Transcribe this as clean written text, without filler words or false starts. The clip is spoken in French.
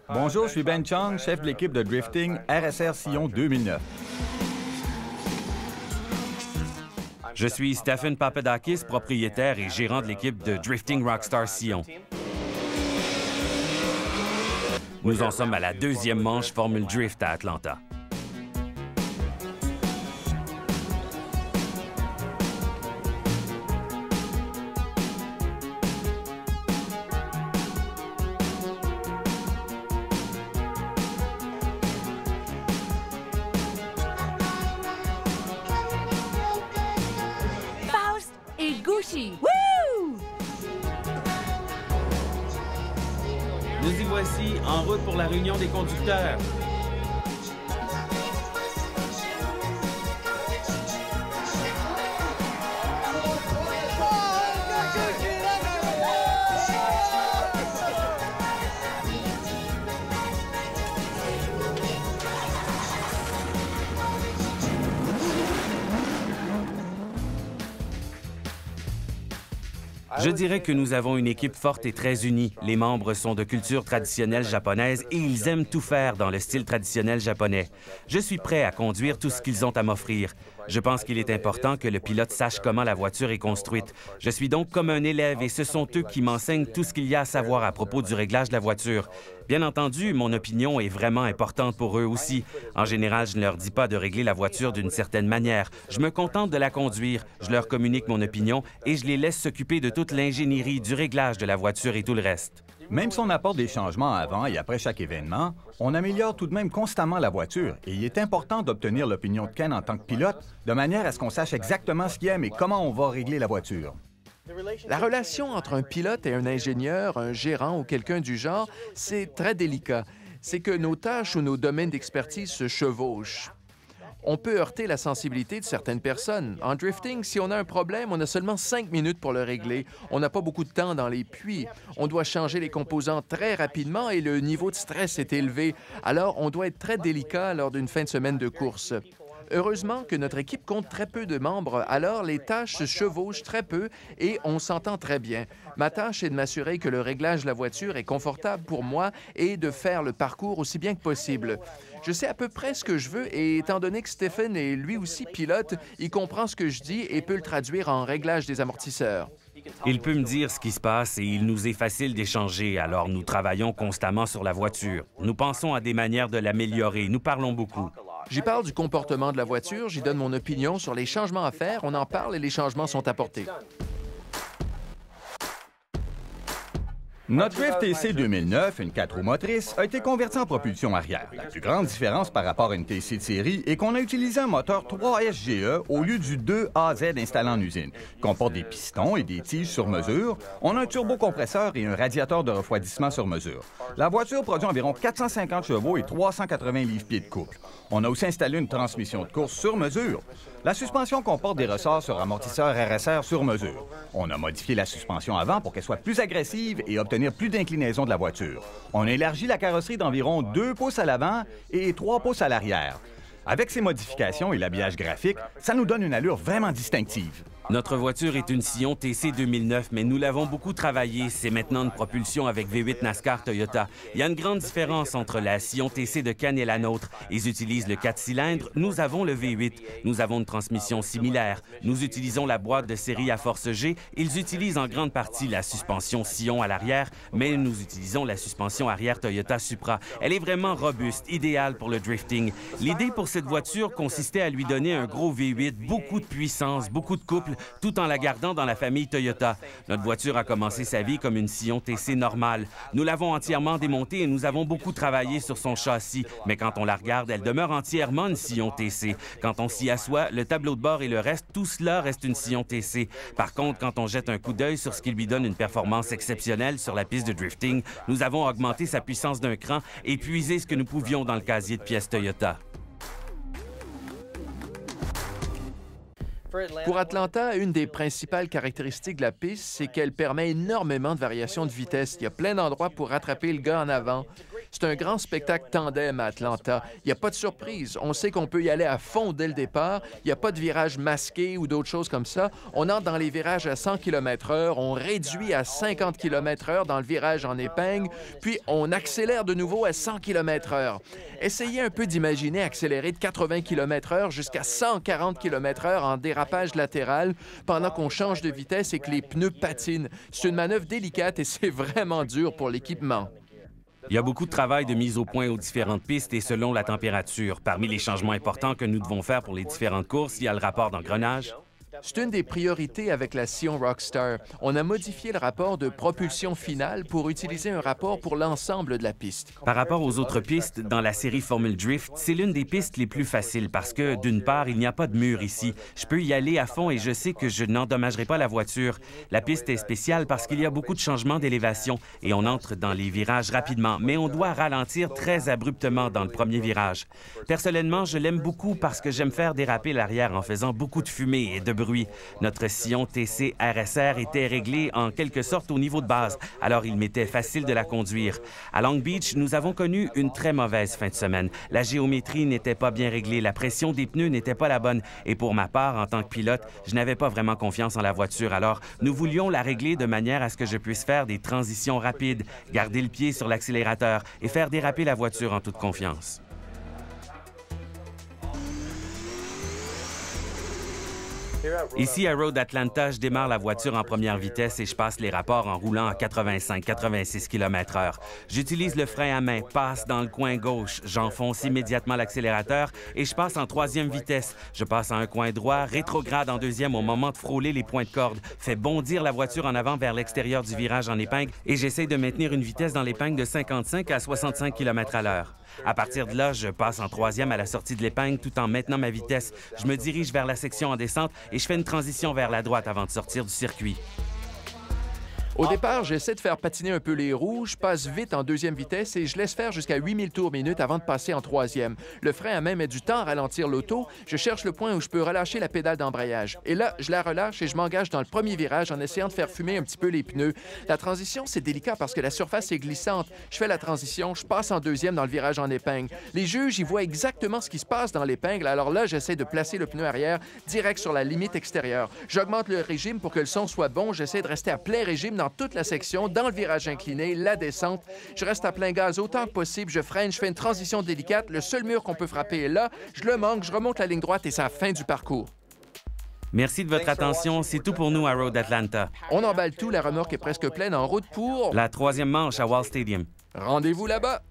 Bonjour, je suis Ben Chung, chef de l'équipe de drifting RSR Sillon 2009. Je suis Stephen Papadakis, propriétaire et gérant de l'équipe de Drifting Rockstar Sillon. Nous en sommes à la deuxième manche Formule Drift à Atlanta. Et Gucci. Wouh! Nous y voici, en route pour la réunion des conducteurs. Je dirais que nous avons une équipe forte et très unie. Les membres sont de culture traditionnelle japonaise et ils aiment tout faire dans le style traditionnel japonais. Je suis prêt à conduire tout ce qu'ils ont à m'offrir. Je pense qu'il est important que le pilote sache comment la voiture est construite. Je suis donc comme un élève et ce sont eux qui m'enseignent tout ce qu'il y a à savoir à propos du réglage de la voiture. Bien entendu, mon opinion est vraiment importante pour eux aussi. En général, je ne leur dis pas de régler la voiture d'une certaine manière. Je me contente de la conduire, je leur communique mon opinion et je les laisse s'occuper de toute l'ingénierie, du réglage de la voiture et tout le reste. Même si on apporte des changements avant et après chaque événement, on améliore tout de même constamment la voiture et il est important d'obtenir l'opinion de Ken en tant que pilote de manière à ce qu'on sache exactement ce qu'il aime et comment on va régler la voiture. La relation entre un pilote et un ingénieur, un gérant ou quelqu'un du genre, c'est très délicat. C'est que nos tâches ou nos domaines d'expertise se chevauchent. On peut heurter la sensibilité de certaines personnes. En drifting, si on a un problème, on a seulement 5 minutes pour le régler. On n'a pas beaucoup de temps dans les puits. On doit changer les composants très rapidement et le niveau de stress est élevé. Alors, on doit être très délicat lors d'une fin de semaine de course. Heureusement que notre équipe compte très peu de membres, alors les tâches se chevauchent très peu et on s'entend très bien. Ma tâche est de m'assurer que le réglage de la voiture est confortable pour moi et de faire le parcours aussi bien que possible. Je sais à peu près ce que je veux et étant donné que Stephen est lui aussi pilote, il comprend ce que je dis et peut le traduire en réglage des amortisseurs. Il peut me dire ce qui se passe et il nous est facile d'échanger, alors nous travaillons constamment sur la voiture. Nous pensons à des manières de l'améliorer, nous parlons beaucoup. J'y parle du comportement de la voiture, j'y donne mon opinion sur les changements à faire, on en parle et les changements sont apportés. Notre Drift TC 2009, une 4 roues motrices, a été convertie en propulsion arrière. La plus grande différence par rapport à une TC de série est qu'on a utilisé un moteur 3SGE au lieu du 2AZ installé en usine. Il comporte des pistons et des tiges sur mesure. On a un turbocompresseur et un radiateur de refroidissement sur mesure. La voiture produit environ 450 chevaux et 380 livres-pieds de couple. On a aussi installé une transmission de course sur mesure. La suspension comporte des ressorts sur amortisseur RSR sur mesure. On a modifié la suspension avant pour qu'elle soit plus agressive et obtenir plus d'inclinaison de la voiture. On a élargi la carrosserie d'environ 2 pouces à l'avant et 3 pouces à l'arrière. Avec ces modifications et l'habillage graphique, ça nous donne une allure vraiment distinctive. Notre voiture est une Sillon TC 2009, mais nous l'avons beaucoup travaillée. C'est maintenant une propulsion avec V8 NASCAR Toyota. Il y a une grande différence entre la Sillon TC de Ken et la nôtre. Ils utilisent le 4 cylindres, nous avons le V8. Nous avons une transmission similaire. Nous utilisons la boîte de série à force G. Ils utilisent en grande partie la suspension Sillon à l'arrière, mais nous utilisons la suspension arrière Toyota Supra. Elle est vraiment robuste, idéale pour le drifting. L'idée pour cette voiture consistait à lui donner un gros V8, beaucoup de puissance, beaucoup de couple, tout en la gardant dans la famille Toyota. Notre voiture a commencé sa vie comme une Sillon TC normale. Nous l'avons entièrement démontée et nous avons beaucoup travaillé sur son châssis, mais quand on la regarde, elle demeure entièrement une Sillon TC. Quand on s'y assoit, le tableau de bord et le reste, tout cela reste une Sillon TC. Par contre, quand on jette un coup d'œil sur ce qui lui donne une performance exceptionnelle sur la piste de drifting, nous avons augmenté sa puissance d'un cran et puisé ce que nous pouvions dans le casier de pièces Toyota. Pour Atlanta, une des principales caractéristiques de la piste, c'est qu'elle permet énormément de variations de vitesse. Il y a plein d'endroits pour rattraper le gars en avant. C'est un grand spectacle tandem à Atlanta. Il n'y a pas de surprise. On sait qu'on peut y aller à fond dès le départ. Il n'y a pas de virage masqué ou d'autres choses comme ça. On entre dans les virages à 100 km/h, on réduit à 50 km/h dans le virage en épingle, puis on accélère de nouveau à 100 km/h. Essayez un peu d'imaginer accélérer de 80 km/h jusqu'à 140 km/h en dérapage latéral pendant qu'on change de vitesse et que les pneus patinent. C'est une manœuvre délicate et c'est vraiment dur pour l'équipement. Il y a beaucoup de travail de mise au point aux différentes pistes et selon la température. Parmi les changements importants que nous devons faire pour les différentes courses, il y a le rapport d'engrenage. C'est une des priorités avec la Sion Rockstar. On a modifié le rapport de propulsion finale pour utiliser un rapport pour l'ensemble de la piste. Par rapport aux autres pistes, dans la série Formule Drift, c'est l'une des pistes les plus faciles parce que, d'une part, il n'y a pas de mur ici. Je peux y aller à fond et je sais que je n'endommagerai pas la voiture. La piste est spéciale parce qu'il y a beaucoup de changements d'élévation et on entre dans les virages rapidement, mais on doit ralentir très abruptement dans le premier virage. Personnellement, je l'aime beaucoup parce que j'aime faire déraper l'arrière en faisant beaucoup de fumée et de bruit. Notre sillon TC RSR était réglé en quelque sorte au niveau de base, alors il m'était facile de la conduire. À Long Beach, nous avons connu une très mauvaise fin de semaine. La géométrie n'était pas bien réglée, la pression des pneus n'était pas la bonne et pour ma part, en tant que pilote, je n'avais pas vraiment confiance en la voiture. Alors, nous voulions la régler de manière à ce que je puisse faire des transitions rapides, garder le pied sur l'accélérateur et faire déraper la voiture en toute confiance. Ici, à Road Atlanta, je démarre la voiture en première vitesse et je passe les rapports en roulant à 85-86 km/h. J'utilise le frein à main, passe dans le coin gauche, j'enfonce immédiatement l'accélérateur et je passe en troisième vitesse. Je passe à un coin droit, rétrograde en deuxième au moment de frôler les points de corde, fais bondir la voiture en avant vers l'extérieur du virage en épingle et j'essaie de maintenir une vitesse dans l'épingle de 55 à 65 km/h. À partir de là, je passe en troisième à la sortie de l'épingle tout en maintenant ma vitesse. Je me dirige vers la section en descente et je fais une transition vers la droite avant de sortir du circuit. Au départ, j'essaie de faire patiner un peu les roues, je passe vite en deuxième vitesse et je laisse faire jusqu'à 8000 tours minute avant de passer en troisième. Le frein à main met du temps à ralentir l'auto. Je cherche le point où je peux relâcher la pédale d'embrayage. Et là, je la relâche et je m'engage dans le premier virage en essayant de faire fumer un petit peu les pneus. La transition, c'est délicat parce que la surface est glissante. Je fais la transition, je passe en deuxième dans le virage en épingle. Les juges, ils voient exactement ce qui se passe dans l'épingle, alors là, j'essaie de placer le pneu arrière direct sur la limite extérieure. J'augmente le régime pour que le son soit bon. J'essaie de rester à plein régime dans toute la section, dans le virage incliné, la descente. Je reste à plein gaz autant que possible, je freine, je fais une transition délicate. Le seul mur qu'on peut frapper est là. Je le manque, je remonte la ligne droite et c'est la fin du parcours. Merci de votre attention. C'est tout pour nous à Road Atlanta. On emballe tout, la remorque est presque pleine en route pour... La troisième manche à Wall Stadium. Rendez-vous là-bas!